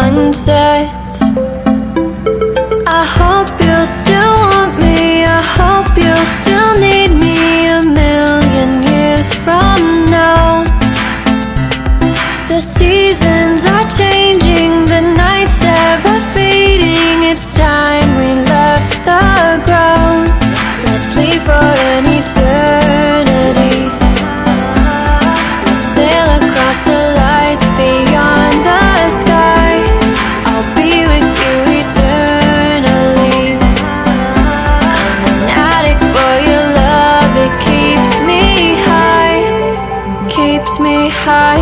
sunsets. I hope you'll still want me, I hope you'll still need me a million years from now. The seasons are changing, the nights ever fading. It's time we left the ground. Let's leave for an eternity. Sail across the lights beyond the sky. I'll be with you eternally. I'm an addict for your love, it keeps me high, keeps me high.